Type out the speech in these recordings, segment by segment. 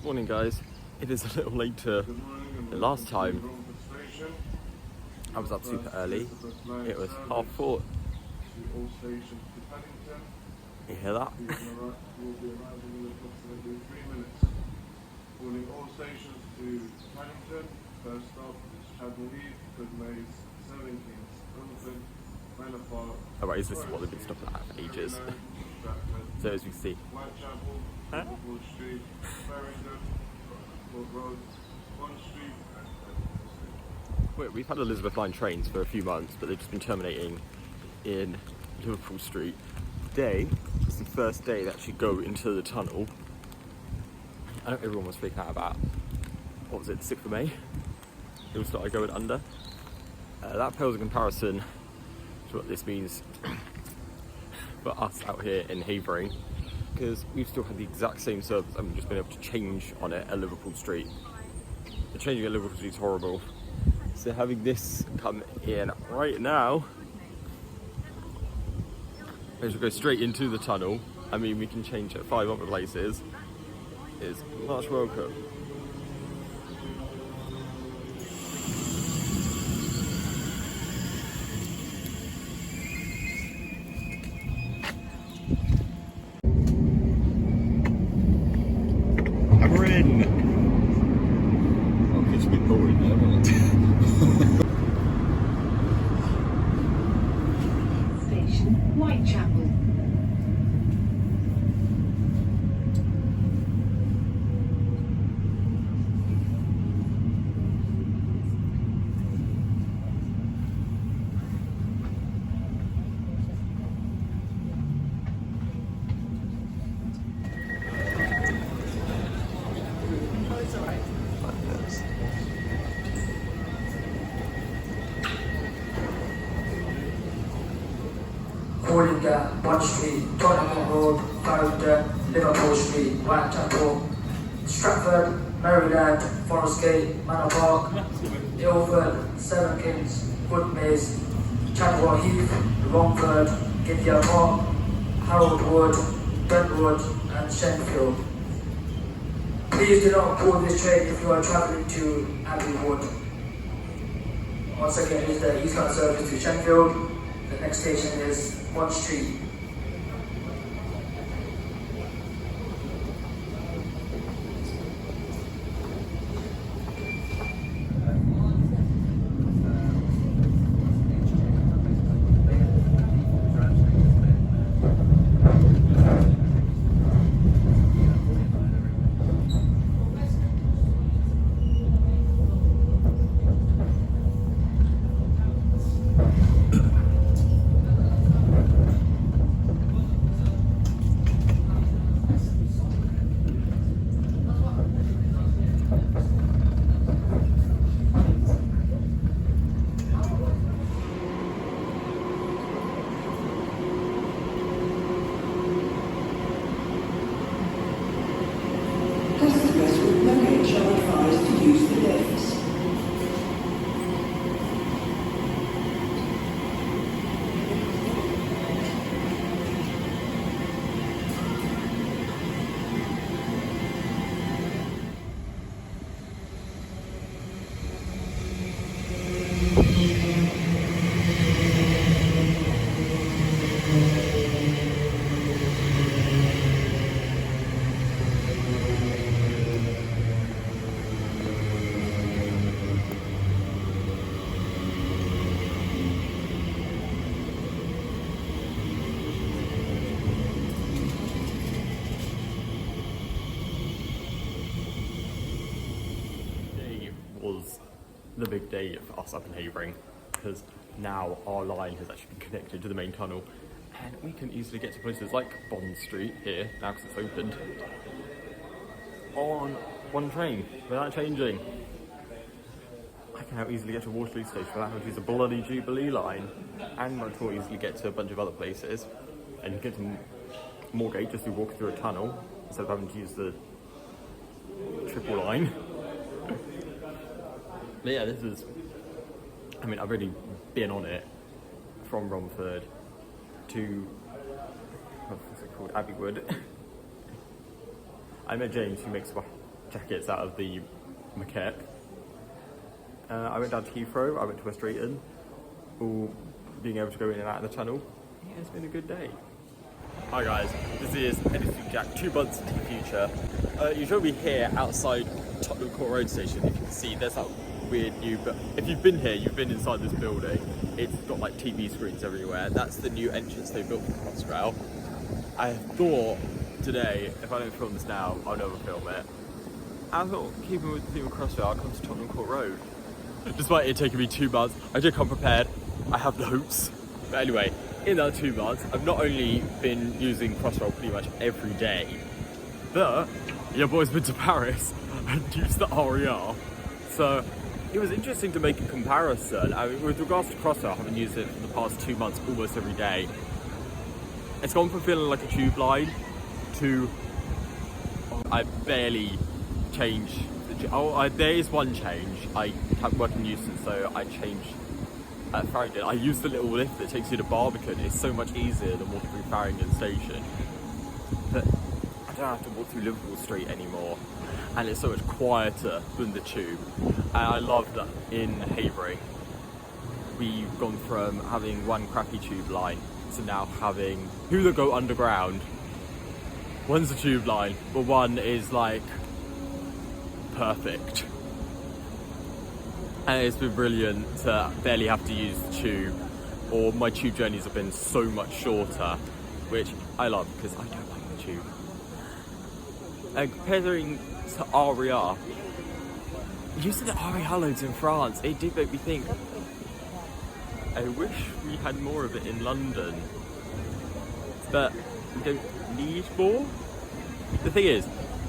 Morning guys, it is a little later than last time. I was up super early, it was 4:30. You hear that? Calling all stations to Paddington. First stop is Chadwell Heath, Goodmays, Seven Kings, Guildford, Manor Park. Alright, this is what they've been stopping at for ages. So as we see. Whitechapel, Liverpool Street, Farringdon, Court Road, Bond Street, and Paddington Street. We've had Elizabeth Line trains for a few months, but they've just been terminating in Liverpool Street. Today is the first day they actually go into the tunnel. I know everyone was freaking out about, what was it, 6th of May? It all started going under. That pales in comparison to what this means for us out here in Havering, because we've still had the exact same service and we've just been able to change on it at Liverpool Street. The changing at Liverpool Street is horrible. So having this come in right now, as we go straight into the tunnel, I mean we can change at 5 other places, is much welcome. And we're in! Oh, it's a bit boring there, isn't it? Station Whitechapel. Calling Bond Street, Tottenham Road, Farringdon, Liverpool Street, Whitechapel, Stratford, Maryland, Forest Gate, Manor Park, Ilford, Seven Kings, Goodmays, Chadwell Heath, Romford, Gideon Park, Harold Wood, Brentwood and Shenfield. Please do not board this train if you are travelling to Abbey Wood. Once again, this is the eastbound service to Shenfield. The next station is Bond Street. Customers with luggage are advised to use the lifts. Today was the big day for us up in Havering, because now our line has actually been connected to the main tunnel and we can easily get to places like Bond Street here, now because it's opened, on one train without changing. I can now easily get to Waterloo Station without having to use a bloody Jubilee line, and I can easily get to a bunch of other places, and you get to Moorgate just through walking through a tunnel instead of having to use the triple line. But yeah, this is, I mean, I've really been on it from Romford to, what's it called, Abbey Wood. I met James, who makes jackets out of the maquette. I went down to Heathrow, I went to West Drayton, all being able to go in and out of the tunnel. Yeah, it's been a good day. Hi guys, this is Editing Jack 2 months into the future. You should be here outside Tottenham Court Road Station. If you can see, there's that weird new, but if you've been here, you've been inside this building. It's got like TV screens everywhere. That's the new entrance they built for Crossrail. I thought today, if I don't film this now, I'll never film it. I thought, keeping with the theme of Crossrail, I'll come to Tottenham Court Road. Despite it taking me 2 months, I did come prepared. I have notes. But anyway, in that 2 months, I've not only been using Crossrail pretty much every day, but your boy's been to Paris and used the RER. So it was interesting to make a comparison. I mean, with regards to Crossrail, I haven't used it for the past 2 months almost every day. It's gone from feeling like a tube line to I barely change. There is one change. I can't work in Euston, so I changed at Farringdon. I use the little lift that takes you to Barbican. It's so much easier than walking through Farringdon Station. But I don't have to walk through Liverpool Street anymore, and it's so much quieter than the tube. And I love that in Havering, we've gone from having one crappy tube line to now having two that go underground. One's a tube line, but one is like perfect. And it's been brilliant to barely have to use the tube, or my tube journeys have been so much shorter, which I love because I don't like the tube. And comparing to RER, using the RER loads in France, it did make me think, I wish we had more of it in London, but we don't need more. The thing is,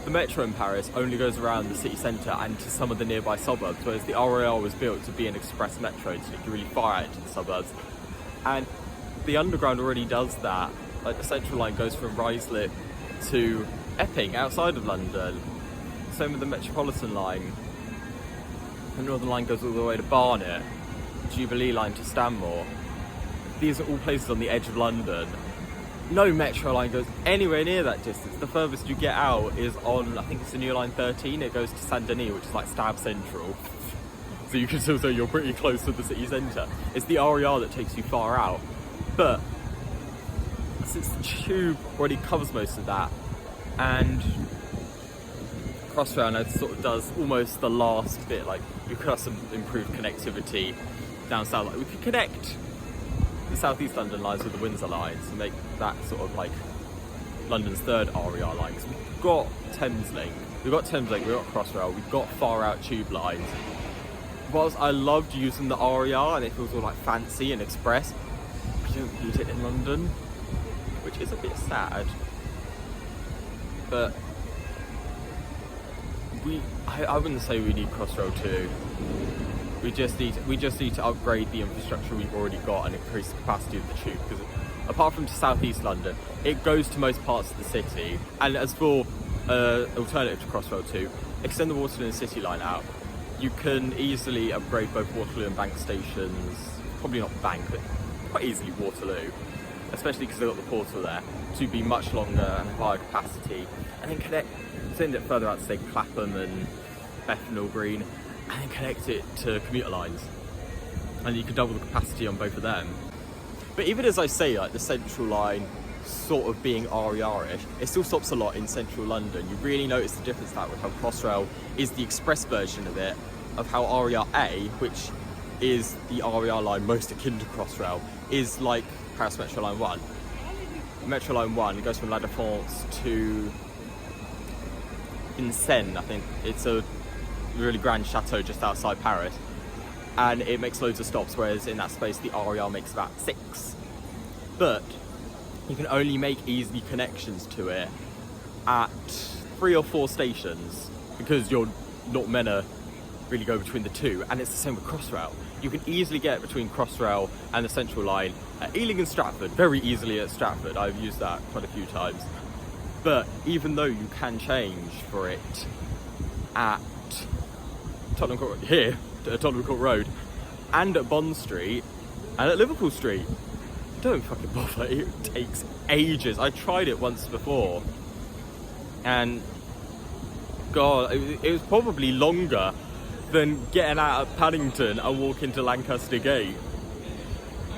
the metro in Paris only goes around the city centre and to some of the nearby suburbs, whereas the RER was built to be an express metro to take you really far out into the suburbs. And the underground already does that. Like the central line goes from Ruislip to Epping outside of London. Same with the Metropolitan line. The Northern line goes all the way to Barnet. Jubilee line to Stanmore. These are all places on the edge of London. No metro line goes anywhere near that distance. The furthest you get out is on, I think it's the new line 13. It goes to Saint Denis, which is like Stab Central. So you can still say you're pretty close to the city centre. It's the RER that takes you far out. But since the tube already covers most of that, and Crossrail now sort of does almost the last bit, like we could have some improved connectivity down south. Like we could connect the South East London lines with the Windsor lines and make that sort of like London's third RER line. Because we've got Thameslink, we've got Crossrail, we've got far out tube lines. Whilst I loved using the RER and it feels all like fancy and express, we don't need it in London, which is a bit sad. But I wouldn't say we need Crossrail 2. We just need to upgrade the infrastructure we've already got and increase the capacity of the tube, because apart from to South East London, it goes to most parts of the city. And as for alternative to Crossrail 2, extend the Waterloo and City line out. You can easily upgrade both Waterloo and Bank stations, probably not Bank, but quite easily Waterloo, especially because they've got the portal there, to be much longer and higher capacity. And then send it further out to say Clapham and Bethnal Green, and then connect it to commuter lines, and you can double the capacity on both of them. But even as I say, like the central line sort of being RER-ish, it still stops a lot in central London. You really notice the difference that with how Crossrail is the express version of it, of how RER-A, which is the RER line most akin to Crossrail, is like Paris Metro Line 1. Metro Line 1 goes from La Défense to Vincennes, I think. It's a really grand chateau just outside Paris, and it makes loads of stops, whereas in that space the RER makes about 6. But you can only make easy connections to it at 3 or 4 stations, because you're not meant to really go between the two. And it's the same with Crossrail. You can easily get between Crossrail and the central line at Ealing and Stratford, very easily at Stratford. I've used that quite a few times. But even though you can change for it at Tottenham Court, here at Tottenham Court Road, and at Bond Street, and at Liverpool Street, don't fucking bother. It takes ages. I tried it once before, and God, it was probably longer than getting out of Paddington and walking to Lancaster Gate.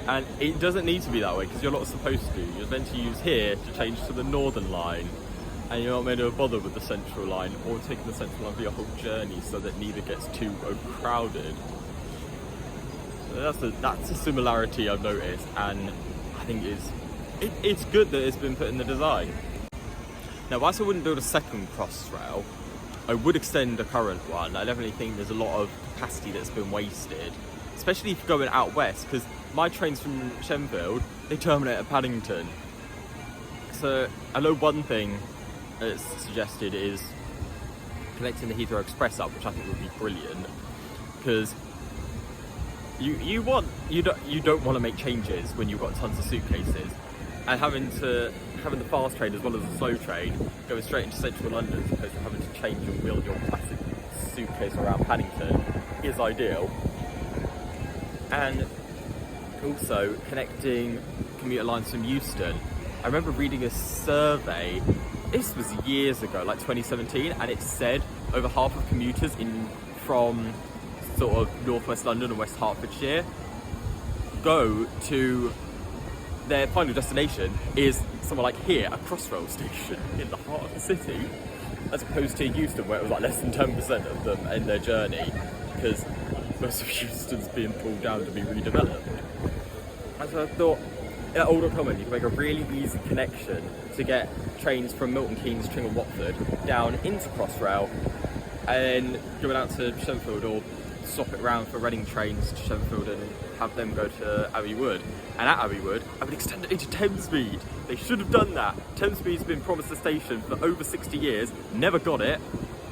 And it doesn't need to be that way because you're not supposed to. You're meant to use here to change to the Northern Line, and you're not meant to bother with the Central Line or taking the Central Line for your whole journey so that neither gets too overcrowded. So that's a similarity I've noticed, and I think it's good that it's been put in the design. Now, whilst I wouldn't build a second Crossrail, I would extend the current one. I definitely think there's a lot of capacity that's been wasted, especially if you're going out west, because my trains from Shenfield, they terminate at Paddington. So I know one thing that's suggested is connecting the Heathrow Express up, which I think would be brilliant, because you don't want to make changes when you've got tons of suitcases, and having the fast train as well as the slow train going straight into central London as opposed to having to change and wheel your plastic suitcase around Paddington is ideal. And also connecting commuter lines from Euston. I remember reading a survey, this was years ago, like 2017, and it said over half of commuters from sort of northwest London and West Hertfordshire go to their final destination is somewhere like here, a Crossrail station in the heart of the city, as opposed to Euston, where it was like less than 10% of them in their journey, because most of Euston's being pulled down to be redeveloped. And so I thought, at Oldham Common, you can make a really easy connection to get trains from Milton Keynes, Tring and Watford down into Crossrail, and then going out to Shenfield, or swap it around for Reading trains to Shenfield and have them go to Abbey Wood. And at Abbey Wood, I would extend it into Thamesmead. They should have done that. Thamesmead's been promised a station for over 60 years, never got it.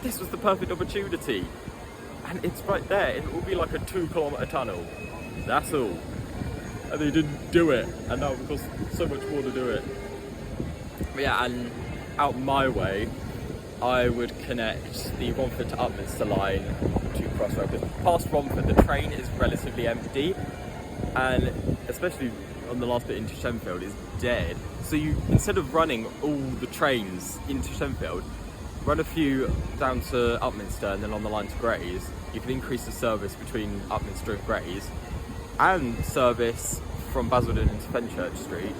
This was the perfect opportunity. And it's right there. It will be like a 2-kilometre tunnel. That's all. And they didn't do it. And now it costs so much more to do it. But yeah, and out my way, I would connect the Romford to Upminster line to Crossrail, because past Romford the train is relatively empty, and especially on the last bit into Shenfield is dead. So you, instead of running all the trains into Shenfield, run a few down to Upminster and then on the line to Grays. You can increase the service between Upminster and Grays, and service from Basildon into Fenchurch Street,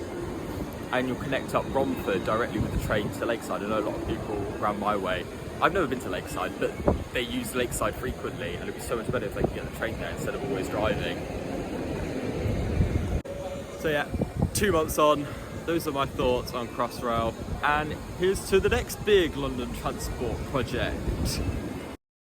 and you'll connect up Romford directly with the train to Lakeside. I know a lot of people around my way, I've never been to Lakeside, but they use Lakeside frequently, and it'd be so much better if they could get the train there instead of always driving. So yeah, 2 months on, those are my thoughts on Crossrail, and here's to the next big London transport project.